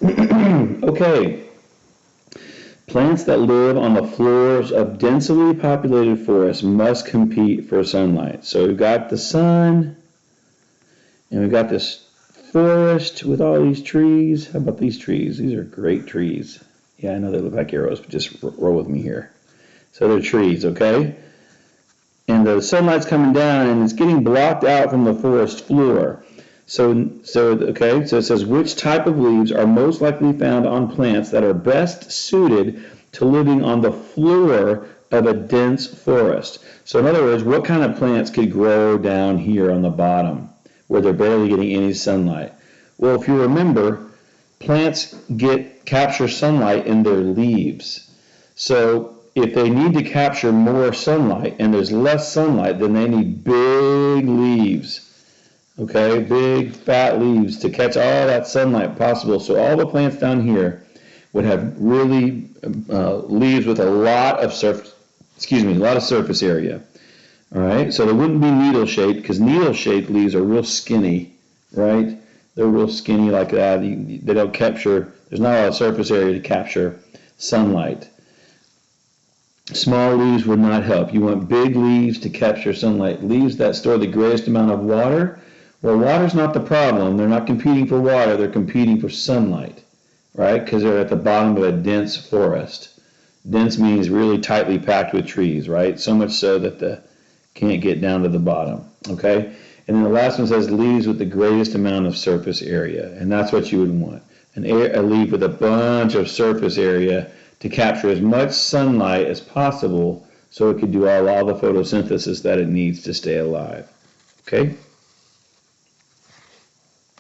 Okay. Plants that live on the floors of densely populated forests must compete for sunlight. So we've got the sun, and we've got this forest with all these trees. How about these trees? These are great trees. Yeah, I know they look like arrows, but just roll with me here. So they're trees, okay? And the sunlight's coming down, and it's getting blocked out from the forest floor. So it says which type of leaves are most likely found on plants that are best suited to living on the floor of a dense forest. So in other words, what kind of plants could grow down here on the bottom where they're barely getting any sunlight? Well, if you remember, plants capture sunlight in their leaves. So if they need to capture more sunlight and there's less sunlight, then they need big leaves. Okay, big fat leaves to catch all that sunlight possible. So all the plants down here would have really leaves with a lot of surface area. All right, so they wouldn't be needle-shaped because needle-shaped leaves are real skinny, right? They're real skinny like that. They don't capture. There's not a lot of surface area to capture sunlight. Small leaves would not help. You want big leaves to capture sunlight. Leaves that store the greatest amount of water. Well, water's not the problem. They're not competing for water. They're competing for sunlight, right? Because they're at the bottom of a dense forest. Dense means really tightly packed with trees, right? So much so that they can't get down to the bottom, okay? And then the last one says leaves with the greatest amount of surface area, and that's what you would want. A leaf with a bunch of surface area to capture as much sunlight as possible so it could do all the photosynthesis that it needs to stay alive, okay?